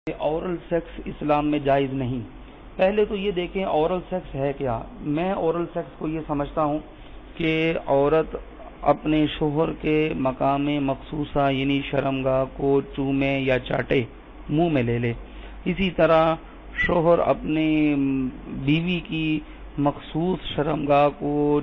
Oral sex اسلام میں جائز نہیں۔ پہلے تو یہ دیکھیں اورل سیکس ہے کیا۔ میں اورل سیکس کو یہ سمجھتا ہوں کہ عورت اپنے شوہر کے مقام مخصوصہ یعنی شرمگاہ کو چومے یا چاٹے، منہ میں لے لے۔ اسی طرح شوہر اپنے بیوی کی مخصوص شرمگاہ کو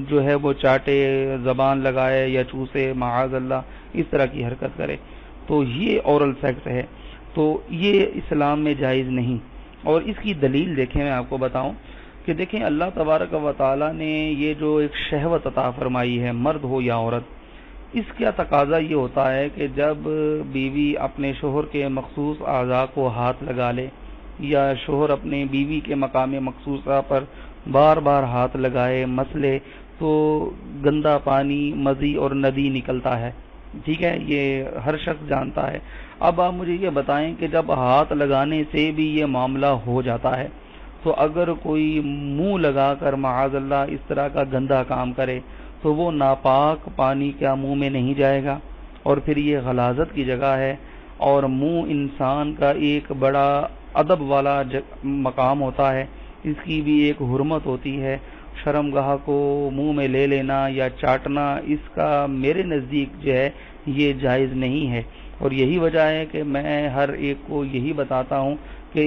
جو ہے وہ چاٹے، زبان لگائے یا چوسے، معاذ اللہ اس طرح کی حرکت کرے، تو یہ اورل سیکس ہے، تو یہ اسلام میں جائز نہیں۔ اور اس کی دلیل دیکھیں، میں آپ کو بتاؤں کہ دیکھیں اللہ تبارک و تعالی نے یہ جو ایک شہوت عطا فرمائی ہے، مرد ہو یا عورت، اس کا تقاضا یہ ہوتا ہے کہ جب بیوی اپنے شوہر کے مخصوص اعضاء کو ہاتھ لگا لے یا شوہر اپنے بیوی کے مقام مخصوصہ پر بار بار ہاتھ لگائے، مسلے، تو گندا پانی، مزی اور ندی نکلتا ہے۔ ٹھیک ہے، یہ ہر شخص جانتا ہے۔ اب آپ مجھے یہ بتائیں کہ جب ہاتھ لگانے سے بھی یہ معاملہ ہو جاتا ہے، تو اگر کوئی منہ لگا کر معاذ اللہ اس طرح کا گندا کام کرے تو وہ ناپاک پانی کیا منہ میں نہیں جائے گا؟ اور پھر یہ غلاظت کی جگہ ہے، اور منہ انسان کا ایک بڑا ادب والا مقام ہوتا ہے، اس کی بھی ایک حرمت ہوتی ہے۔ شرمگاہ کو منہ میں لے لینا یا چاٹنا، اس کا میرے نزدیک جو ہے یہ جائز نہیں ہے۔ اور یہی وجہ ہے کہ میں ہر ایک کو یہی بتاتا ہوں کہ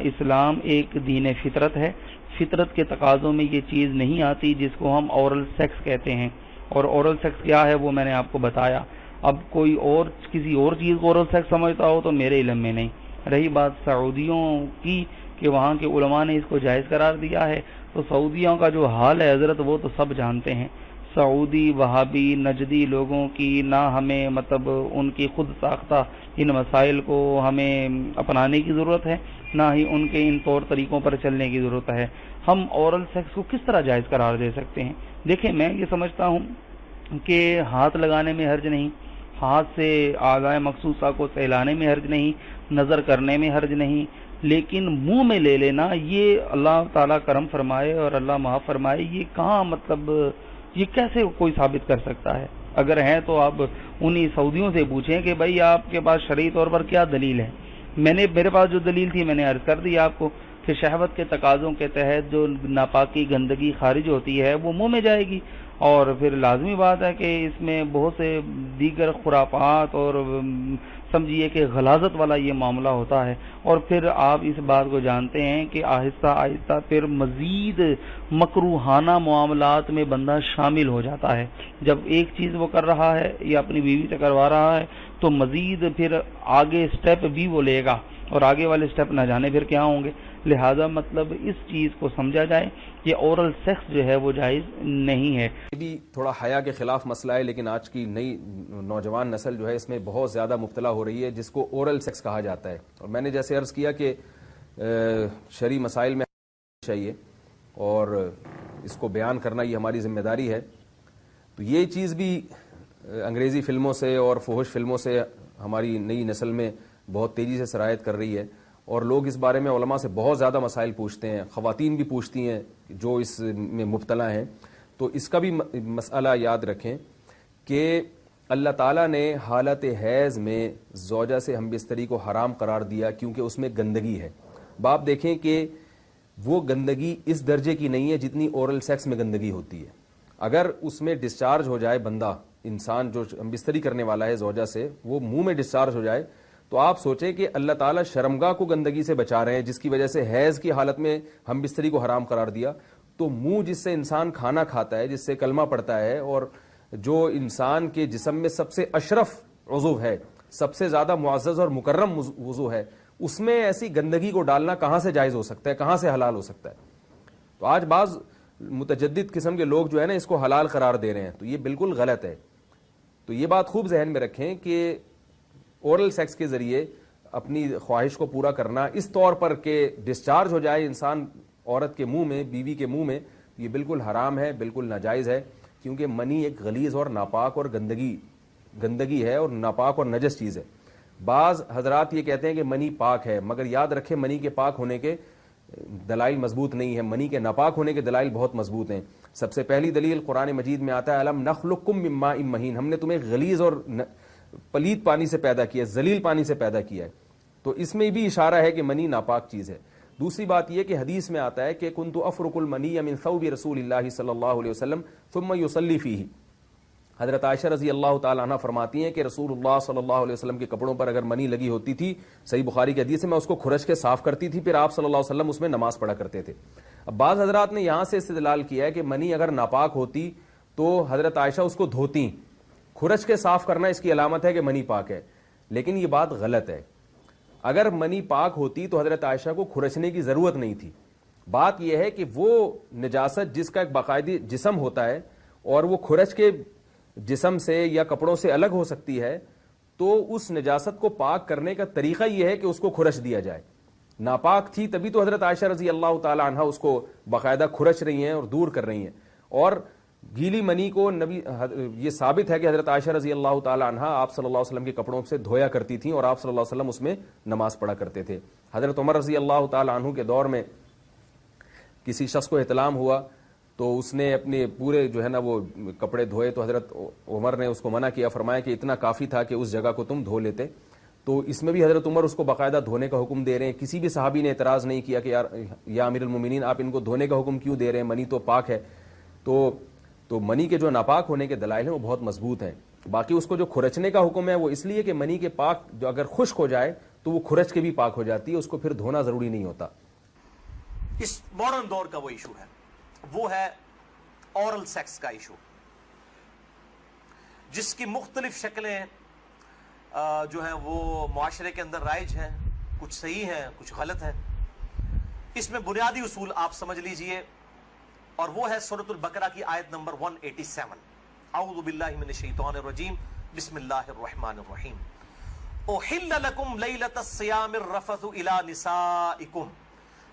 اسلام ایک دین فطرت ہے، فطرت کے تقاضوں میں یہ چیز نہیں آتی جس کو ہم اورل سیکس کہتے ہیں۔ اور اورل سیکس کیا ہے وہ میں نے آپ کو بتایا۔ اب کوئی اور کسی اور چیز کو اورل سیکس سمجھتا ہو تو میرے علم میں نہیں۔ رہی بات سعودیوں کی کہ وہاں کے علماء نے اس کو جائز قرار دیا ہے، تو سعودیوں کا جو حال ہے حضرت وہ تو سب جانتے ہیں۔ سعودی وہابی نجدی لوگوں کی نہ ہمیں مطلب ان کی خود ساختہ ان مسائل کو ہمیں اپنانے کی ضرورت ہے، نہ ہی ان کے ان طور طریقوں پر چلنے کی ضرورت ہے۔ ہم اورل سیکس کو کس طرح جائز قرار دے سکتے ہیں؟ دیکھیں میں یہ سمجھتا ہوں کہ ہاتھ لگانے میں حرج نہیں، ہاتھ سے اعضاء مخصوصہ کو سہلانے میں حرج نہیں، نظر کرنے میں حرج نہیں، لیکن منہ میں لے لینا یہ اللہ تعالیٰ کرم فرمائے اور اللہ معاف فرمائے، یہ کہاں مطلب یہ کیسے کوئی ثابت کر سکتا ہے؟ اگر ہیں تو آپ انہی سعودیوں سے پوچھیں کہ بھائی آپ کے پاس شرعی طور پر کیا دلیل ہے۔ میرے پاس جو دلیل تھی میں نے عرض کر دی آپ کو کہ شہوت کے تقاضوں کے تحت جو ناپاکی گندگی خارج ہوتی ہے وہ منہ میں جائے گی، اور پھر لازمی بات ہے کہ اس میں بہت سے دیگر خرافات اور سمجھیے کہ غلاظت والا یہ معاملہ ہوتا ہے، اور پھر آپ اس بات کو جانتے ہیں کہ آہستہ آہستہ پھر مزید مکروہانہ معاملات میں بندہ شامل ہو جاتا ہے۔ جب ایک چیز وہ کر رہا ہے یا اپنی بیوی سے کروا رہا ہے تو مزید پھر آگے سٹیپ بھی وہ لے گا، اور آگے والے سٹیپ نہ جانے پھر کیا ہوں گے۔ لہذا مطلب اس چیز کو سمجھا جائے کہ اورل سیکس جو ہے وہ جائز نہیں ہے۔ یہ بھی تھوڑا حیا کے خلاف مسئلہ ہے، لیکن آج کی نئی نوجوان نسل جو ہے اس میں بہت زیادہ مبتلا ہو رہی ہے، جس کو اورل سیکس کہا جاتا ہے۔ اور میں نے جیسے عرض کیا کہ شرعی مسائل میں چاہیے اور اس کو بیان کرنا یہ ہماری ذمہ داری ہے، تو یہ چیز بھی انگریزی فلموں سے اور فحش فلموں سے ہماری نئی نسل میں بہت تیزی سے سرایت کر رہی ہے، اور لوگ اس بارے میں علماء سے بہت زیادہ مسائل پوچھتے ہیں، خواتین بھی پوچھتی ہیں جو اس میں مبتلا ہیں۔ تو اس کا بھی مسئلہ یاد رکھیں کہ اللہ تعالیٰ نے حالت حیض میں زوجہ سے ہم بستری کو حرام قرار دیا کیونکہ اس میں گندگی ہے۔ باپ دیکھیں کہ وہ گندگی اس درجے کی نہیں ہے جتنی اورل سیکس میں گندگی ہوتی ہے۔ اگر اس میں ڈسچارج ہو جائے بندہ، انسان جو ہم بستری کرنے والا ہے زوجہ سے، وہ منہ میں ڈسچارج ہو جائے، تو آپ سوچیں کہ اللہ تعالیٰ شرمگاہ کو گندگی سے بچا رہے ہیں، جس کی وجہ سے حیض کی حالت میں ہم بستری کو حرام قرار دیا، تو منہ جس سے انسان کھانا کھاتا ہے، جس سے کلمہ پڑتا ہے، اور جو انسان کے جسم میں سب سے اشرف عضو ہے، سب سے زیادہ معزز اور مکرم عضو ہے، اس میں ایسی گندگی کو ڈالنا کہاں سے جائز ہو سکتا ہے، کہاں سے حلال ہو سکتا ہے؟ تو آج بعض متجدد قسم کے لوگ جو ہے نا اس کو حلال قرار دے رہے ہیں، تو یہ بالکل غلط ہے۔ تو یہ بات خوب ذہن میں رکھیں کہ اورل سیکس کے ذریعے اپنی خواہش کو پورا کرنا اس طور پر کہ ڈسچارج ہو جائے انسان عورت کے منہ میں، بیوی کے منہ میں، یہ بالکل حرام ہے، بالکل ناجائز ہے، کیونکہ منی ایک غلیظ اور ناپاک اور گندگی ہے، اور ناپاک اور نجس چیز ہے۔ بعض حضرات یہ کہتے ہیں کہ منی پاک ہے، مگر یاد رکھیں منی کے پاک ہونے کے دلائل مضبوط نہیں ہے، منی کے ناپاک ہونے کے دلائل بہت مضبوط ہیں۔ سب سے پہلی دلیل قرآن مجید میں آتا ہے الم نخلقکم من ماء مہین، ہم نے تمہیں غلیظ اور پلید پانی سے پیدا کیا ہے، ذلیل پانی سے پیدا کیا ہے۔ تو اس میں بھی اشارہ ہے کہ منی ناپاک چیز ہے. دوسری بات یہ کہ حدیث میں آتا ہے کہ کنت افرق المنی من ثوب رسول اللہ صلی اللہ علیہ وسلم ثم یصلی فیہ. حضرت عائشہ رضی اللہ تعالی عنہ فرماتی ہیں کہ رسول اللہ صلی اللہ علیہ وسلم کے کپڑوں پر اگر منی لگی ہوتی تھی, صحیح بخاری کی حدیث ہے, میں اس کو کھرچ کے صاف کرتی تھی, پھر آپ صلی اللہ علیہ وسلم اس میں نماز پڑھا کرتے تھے. اب بعض حضرات نے یہاں سے استدلال کیا ہے کہ منی اگر ناپاک ہوتی تو حضرت عائشہ اس کو دھوتی, کھرچ کے صاف کرنا اس کی علامت ہے کہ منی پاک ہے. لیکن یہ بات غلط ہے. اگر منی پاک ہوتی تو حضرت عائشہ کو کھرچنے کی ضرورت نہیں تھی. بات یہ ہے کہ وہ نجاست جس کا ایک باقاعدی جسم ہوتا ہے اور وہ کھرچ کے جسم سے یا کپڑوں سے الگ ہو سکتی ہے, تو اس نجاست کو پاک کرنے کا طریقہ یہ ہے کہ اس کو کھرچ دیا جائے. ناپاک تھی تبھی تو حضرت عائشہ رضی اللہ تعالی عنہ اس کو باقاعدہ کھرچ رہی ہیں اور دور کر رہی ہیں. اور گیلی منی کو نبی, یہ ثابت ہے کہ حضرت عائشہ رضی اللہ تعالی عنہ آپ صلی اللہ علیہ وسلم کے کپڑوں سے دھویا کرتی تھیں اور آپ صلی اللہ علیہ وسلم اس میں نماز پڑھا کرتے تھے. حضرت عمر رضی اللہ تعالی عنہ کے دور میں کسی شخص کو احتلام ہوا تو اس نے اپنے پورے جو ہے نا وہ کپڑے دھوئے, تو حضرت عمر نے اس کو منع کیا, فرمایا کہ اتنا کافی تھا کہ اس جگہ کو تم دھو لیتے. تو اس میں بھی حضرت عمر اس کو باقاعدہ دھونے کا حکم دے رہے ہیں. کسی بھی صحابی نے اعتراض نہیں کیا کہ یا امیر المومنین آپ ان کو دھونے کا حکم کیوں دے رہے ہیں, منی تو پاک ہے. تو منی کے جو ناپاک ہونے کے دلائل ہیں وہ بہت مضبوط ہیں. باقی اس کو جو کھرچنے کا حکم ہے وہ اس لیے کہ منی کے پاک جو اگر خشک ہو جائے تو وہ کھرچ کے بھی پاک ہو جاتی ہے, اس کو پھر دھونا ضروری نہیں ہوتا. اس ماڈرن دور کا وہ ایشو ہے, وہ ہے اورل سیکس کا ایشو, جس کی مختلف شکلیں جو ہیں وہ معاشرے کے اندر رائج ہیں. کچھ صحیح ہیں, کچھ غلط ہیں. اس میں بنیادی اصول آپ سمجھ لیجئے, اور وہ ہے سورۃ البقرہ کی آیت نمبر 187. اعوذ باللہ من الشیطان الرجیم, بسم اللہ الرحمن الرحیم. احل لکم لیلۃ الصیام الرفث الی نسائکم.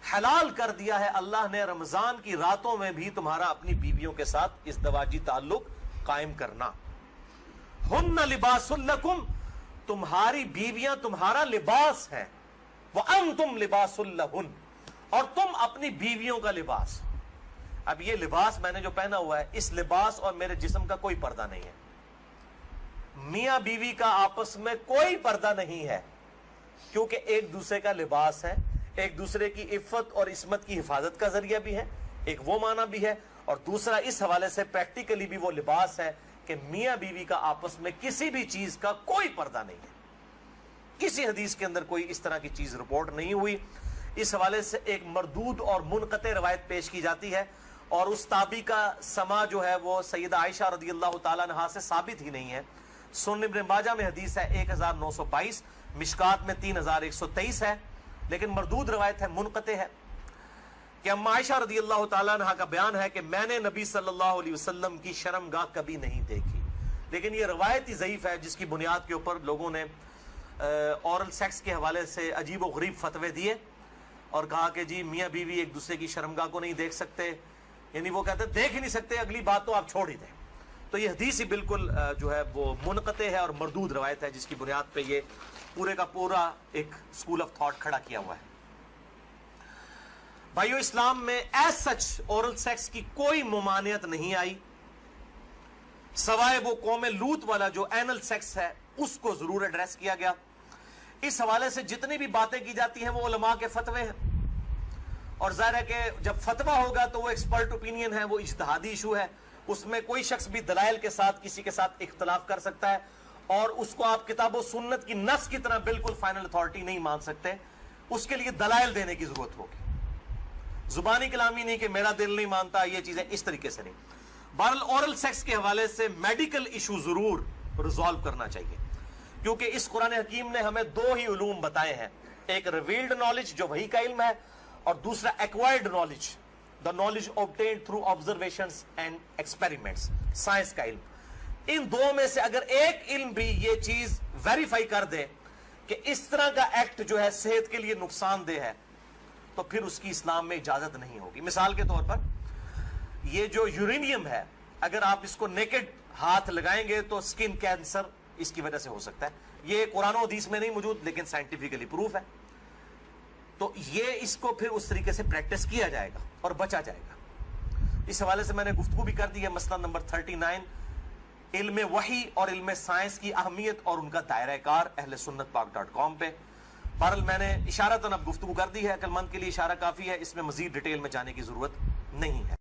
حلال کر دیا ہے اللہ نے رمضان کی راتوں میں بھی تمہارا اپنی بیویوں کے ساتھ ازدواجی تعلق قائم کرنا. ہن لباس لکم, تمہاری بیویاں تمہارا لباس ہیں. وانتم لباس لہن, اور تم اپنی بیویوں کا لباس. اب یہ لباس میں نے جو پہنا ہوا ہے, اس لباس اور میرے جسم کا کوئی پردہ نہیں ہے. میاں بیوی کا آپس میں کوئی پردہ نہیں ہے, کیونکہ ایک دوسرے کا لباس ہے, ایک دوسرے کی عفت اور عصمت کی حفاظت کا ذریعہ بھی ہے. ایک وہ معنی بھی ہے, اور دوسرا اس حوالے سے پریکٹیکلی بھی وہ لباس ہے کہ میاں بیوی کا آپس میں کسی بھی چیز کا کوئی پردہ نہیں ہے. کسی حدیث کے اندر کوئی اس طرح کی چیز رپورٹ نہیں ہوئی. اس حوالے سے ایک مردود اور منقطع روایت پیش کی جاتی ہے, اور اس تابعی کا سما جو ہے وہ سیدہ عائشہ رضی اللہ تعالیٰ عنہا سے ثابت ہی نہیں ہے. سنن ابن ماجہ میں حدیث ہے 1922, مشکات میں 3123 ہے, لیکن مردود روایت ہے, منقطع ہے, کہ اما عائشہ رضی اللہ تعالیٰ عنہ کا بیان ہے کہ میں نے نبی صلی اللہ علیہ وسلم کی شرمگاہ کبھی نہیں دیکھی. لیکن یہ روایت ہی ضعیف ہے, جس کی بنیاد کے اوپر لوگوں نے اورل سیکس کے حوالے سے عجیب و غریب فتوے دیے اور کہا کہ جی میاں بیوی ایک دوسرے کی شرمگاہ کو نہیں دیکھ سکتے, یعنی وہ کہتے دیکھ ہی نہیں سکتے, اگلی بات تو آپ چھوڑ ہی دیں. تو یہ حدیث ہی بالکل جو ہے وہ منقطع ہے اور مردود روایت ہے, جس کی بنیاد پہ یہ پورے کا پورا ایک اسکول آف تھاٹ کھڑا کیا ہوا ہے. بھائیو, اسلام میں ایز سچ اورل سیکس کی کوئی ممانعت نہیں آئی, سوائے وہ قوم لوط والا جو اینل سیکس ہے اس کو ضرور ایڈریس کیا گیا. اس حوالے سے جتنی بھی باتیں کی جاتی ہیں وہ علماء کے فتوے ہیں, اور ظاہر ہے کہ جب فتویٰ ہوگا تو وہ ایکسپرٹ اوپینین ہے, وہ اجتہادی ایشو ہے, اس میں کوئی شخص بھی دلائل کے ساتھ کسی کے ساتھ اختلاف کر سکتا ہے, اور اس کو آپ کتاب و سنت کی نص کی طرح بالکل فائنل اتھارٹی نہیں مان سکتے. اس کے لیے دلائل دینے کی ضرورت ہوگی, زبانی کلامی نہیں کہ میرا دل نہیں مانتا, یہ چیزیں اس طریقے سے نہیں. بہرحال اورل سیکس کے حوالے سے میڈیکل ایشو ضرور ریزالو کرنا چاہیے, کیونکہ اس قرآن حکیم نے ہمیں دو ہی علوم بتائے ہیں, ایک ریویلڈ نالج جو وحی کا علم ہے, اور دوسرا acquired knowledge, the knowledge obtained through observations and experiments, science کا علم. ان دو میں سے اگر ایک علم بھی یہ چیز ویریفائی کر دے کہ اس طرح کا ایکٹ جو ہے صحت کے لیے نقصان دہ ہے, تو پھر اس کی اسلام میں اجازت نہیں ہوگی. مثال کے طور پر یہ جو یورینیم ہے, اگر آپ اس کو نیکڈ ہاتھ لگائیں گے تو سکن کینسر اس کی وجہ سے ہو سکتا ہے. یہ قرآن و حدیث میں نہیں موجود, لیکن سائنٹیفکلی پروف ہے. تو یہ اس کو پھر اس طریقے سے پریکٹس کیا جائے گا اور بچا جائے گا. اس حوالے سے میں نے گفتگو بھی کر دی ہے, مسئلہ نمبر 39, علم وحی اور علم سائنس کی اہمیت اور ان کا دائرہ کار, اہل سنت پاک .com پہ. بہرحال میں نے اشارتاً اب گفتگو کر دی ہے، عقل مند کے لیے اشارہ کافی ہے، اس میں مزید ڈیٹیل میں جانے کی ضرورت نہیں ہے.